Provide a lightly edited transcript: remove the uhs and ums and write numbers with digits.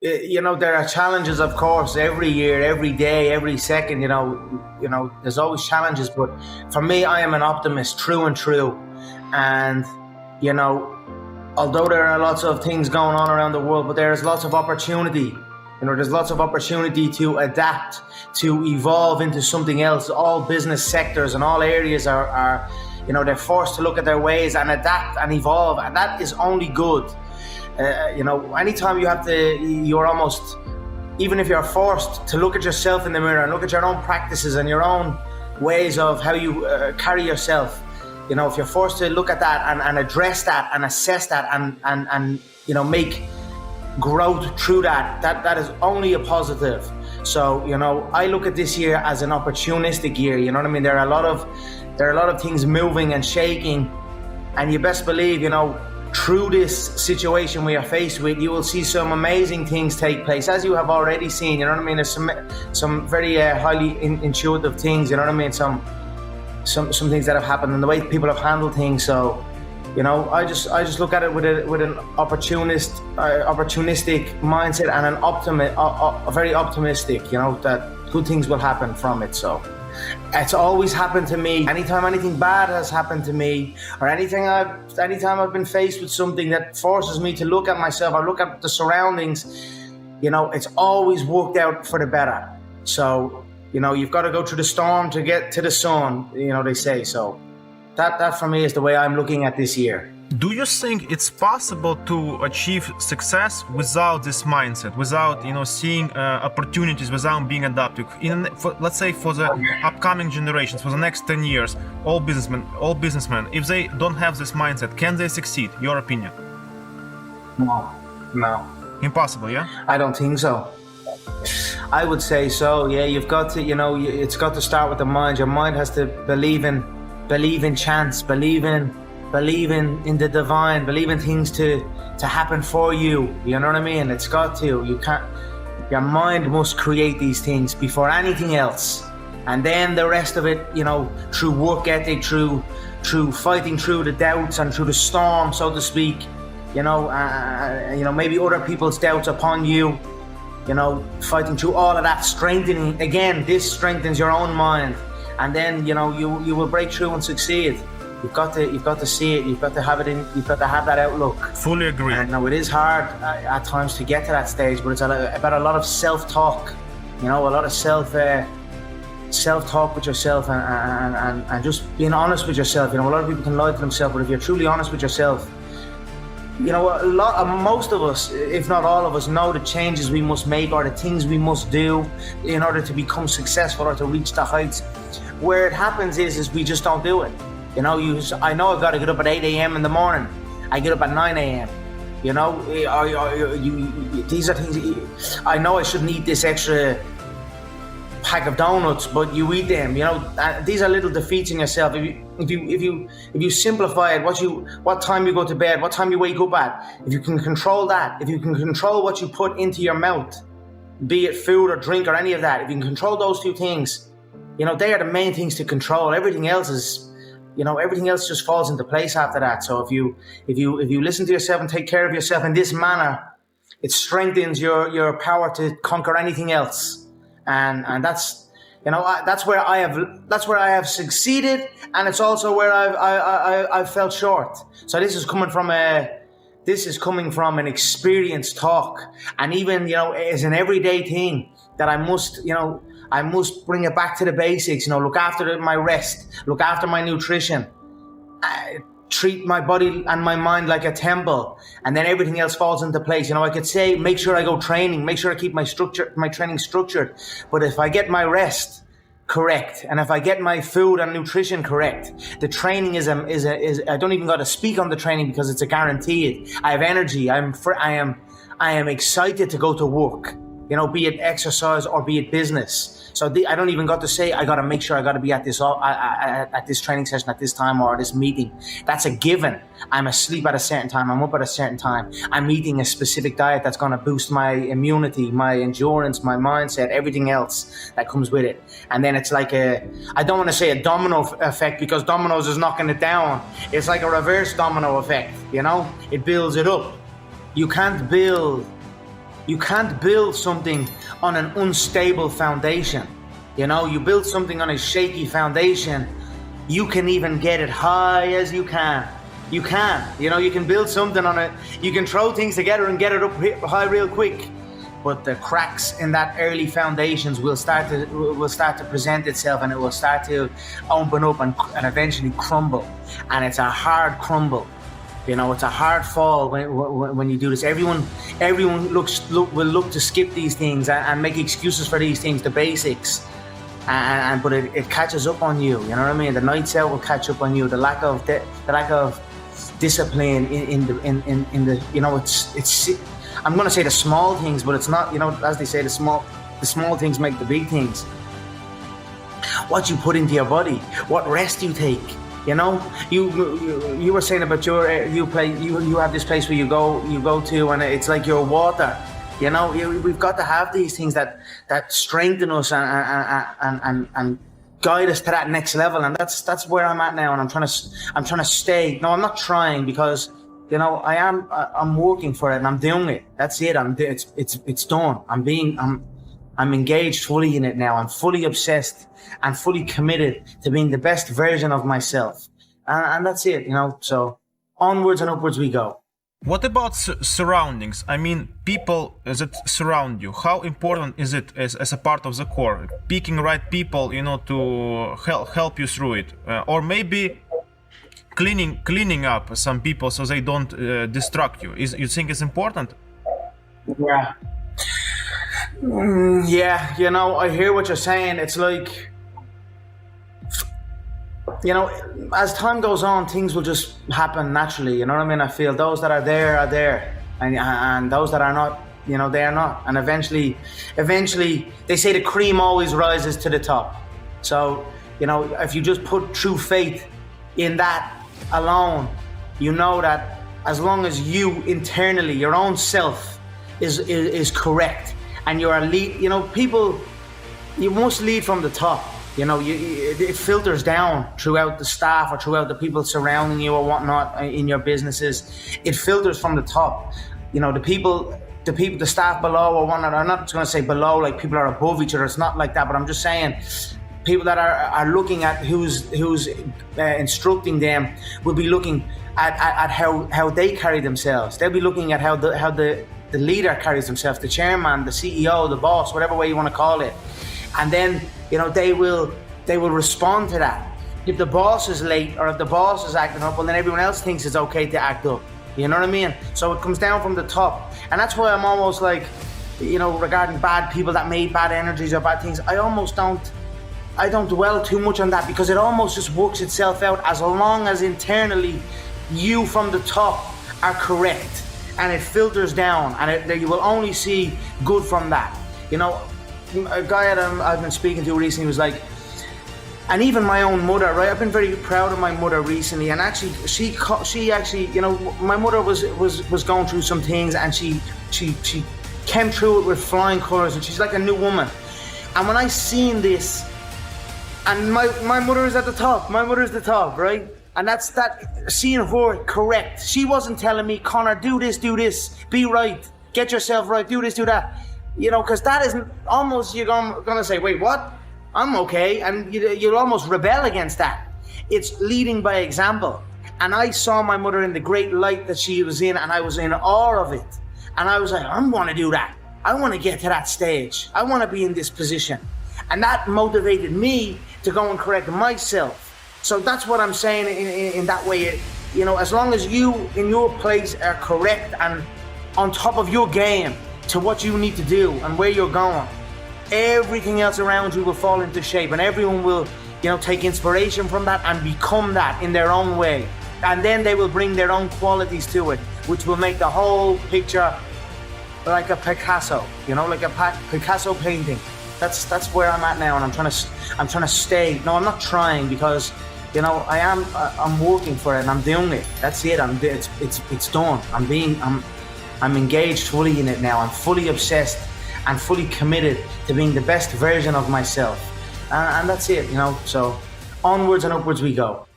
There are challenges, of course, every year, every day, every second. There's always challenges. But for me, I am an optimist, true and true. And you know, although there are lots of things going on around the world, but there's lots of opportunity. There's lots of opportunity to adapt, to evolve into something else. All business sectors and all areas are they're forced to look at their ways and adapt and evolve, and that is only good. Anytime you're almost, even if you're forced to look at yourself in the mirror and look at your own practices and your own ways of how you carry yourself, if you're forced to look at that and address that and assess that and make growth through that is only a positive. So, I look at this year as an opportunistic year. You know what I mean? There are a lot of things moving and shaking, and you best believe, through this situation we are faced with, you will see some amazing things take place, as you have already seen. You know what I mean? There's some very highly intuitive things. You know what I mean? Some things that have happened and the way people have handled things. So, I just look at it with an opportunistic mindset and a very optimistic. That good things will happen from it. So. It's always happened to me. Anytime anything bad has happened to me, or anytime I've been faced with something that forces me to look at myself or look at the surroundings, it's always worked out for the better. So, you've got to go through the storm to get to the sun, they say. So that for me is the way I'm looking at this year. Do you think it's possible to achieve success without this mindset, without seeing opportunities, without being adaptive? Let's say for the upcoming generations, for the next 10 years, all businessmen, if they don't have this mindset, can they succeed? Your opinion? No. Impossible, yeah? I don't think so. I would say so. Yeah, you've got to, it's got to start with the mind. Your mind has to believe in chance, believe in the divine, believe in things to happen for you. You know what I mean? It's got to. Your mind must create these things before anything else. And then the rest of it, through work ethic, through fighting through the doubts and through the storm, so to speak, maybe other people's doubts upon you, fighting through all of that, strengthening. Again, this strengthens your own mind. And then, you will break through and succeed. You've got to see it. You've got to have it in. You've got to have that outlook. Fully agree. And now it is hard at times to get to that stage, but it's about a lot of self-talk. A lot of self-talk with yourself and just being honest with yourself. A lot of people can lie to themselves, but if you're truly honest with yourself, most of us, if not all of us, know the changes we must make or the things we must do in order to become successful or to reach the heights. Where it happens is we just don't do it. I know I've got to get up at 8 a.m. in the morning. I get up at 9 a.m. These are things. I know I shouldn't eat this extra pack of donuts, but you eat them. These are little defeats in yourself. If you simplify it, what time you go to bed, what time you wake up at, if you can control that, if you can control what you put into your mouth, be it food or drink or any of that, if you can control those two things, they are the main things to control. Everything else is. Everything else just falls into place after that. So if you listen to yourself and take care of yourself in this manner, it strengthens your power to conquer anything else. And that's where I have succeeded, and it's also where I've fell short. So this is coming from an experienced talk, and even it's an everyday thing that I must bring it back to the basics. Look after my rest, look after my nutrition, treat my body and my mind like a temple, and then everything else falls into place. I could say, make sure I go training, make sure I keep my training structured. But if I get my rest correct, and if I get my food and nutrition correct, the training is I don't even got to speak on the training because it's a guaranteed. I have energy. I am excited to go to work. Be it exercise or be it business. So I don't even got to say, I got to make sure I got to be at this training session at this time or this meeting. That's a given. I'm asleep at a certain time. I'm up at a certain time. I'm eating a specific diet that's going to boost my immunity, my endurance, my mindset, everything else that comes with it. And then it's like I don't want to say a domino effect because dominoes is knocking it down. It's like a reverse domino effect, It builds it up. You can't build You can't build something on an unstable foundation. You know, you build something on a shaky foundation, you can even get it high as you can. You can. You know, you can build something on it. You can throw things together and get it up high real quick. But the cracks in that early foundations will start to present itself, and it will start to open up and eventually crumble. And it's a hard crumble. You know, it's a hard fall when you do this. Everyone will look to skip these things and make excuses for these things, the basics. But it catches up on you. You know what I mean? The nights out will catch up on you. The lack of discipline in the you know, it's I'm gonna say the small things, but it's not, you know, as they say, the small things make the big things. What you put into your body, what rest you take, you know. You were saying about you have this place where you go to, and it's like your water. You know, we've got to have these things that strengthen us and guide us to that next level, and that's where I'm at now, and I'm trying to stay. No, I'm not trying, because, you know, I'm working for it and I'm doing it. That's it. It's done. I'm engaged fully in it now. I'm fully obsessed and fully committed to being the best version of myself, and that's it. You know, so onwards and upwards we go. What about surroundings? I mean, people that surround you. How important is it as a part of the core? Picking right people, you know, to help you through it, or maybe cleaning up some people so they don't distract you. You think it's important? Yeah. Yeah. You know, I hear what you're saying. It's like, you know, as time goes on, things will just happen naturally. You know what I mean? I feel those that are there, and those that are not, you know, they are not. And eventually, they say the cream always rises to the top. So, you know, if you just put true faith in that alone, you know that as long as you internally, your own self, is correct, and you are you know, people, you must lead from the top. You know, it filters down throughout the staff or throughout the people surrounding you or whatnot in your businesses. It filters from the top. You know, the staff below or whatnot. I'm not going to say below like people are above each other. It's not like that. But I'm just saying, people that are looking at who's instructing them will be looking at how they carry themselves. They'll be looking at how the leader carries himself, the chairman, the CEO, the boss, whatever way you want to call it. And then, you know, they will respond to that. If the boss is late or if the boss is acting up, well, then everyone else thinks it's okay to act up. You know what I mean? So it comes down from the top. And that's why I'm almost like, you know, regarding bad people that made bad energies or bad things, I don't dwell too much on that, because it almost just works itself out as long as internally you from the top are correct, and it filters down, and you will only see good from that. You know, a guy I've been speaking to recently was like, and even my own mother, right? I've been very proud of my mother recently, and actually, she actually, you know, my mother was going through some things, and she came through it with flying colors, and she's like a new woman. And when I seen this, and my mother is at the top, my mother's the top, right? And that's that, seeing her correct. She wasn't telling me, Connor, do this, be right, get yourself right, do this, do that. You know, because that isn't, almost you're gonna say, wait, what? I'm okay, and you'll almost rebel against that. It's leading by example. And I saw my mother in the great light that she was in, and I was in awe of it. And I was like, I want to do that. I want to get to that stage. I want to be in this position. And that motivated me to go and correct myself. So that's what I'm saying in that way. You know, as long as you in your place are correct and on top of your game to what you need to do and where you're going, everything else around you will fall into shape, and everyone will, you know, take inspiration from that and become that in their own way. And then they will bring their own qualities to it, which will make the whole picture like a Picasso, you know, like a Picasso painting. That's where I'm at now, and I'm trying to stay. No, I'm not trying, because, you know, I'm working for it and I'm doing it. That's it. It's done. I'm engaged fully in it now. I'm fully obsessed and fully committed to being the best version of myself. And that's it, you know. So onwards and upwards we go.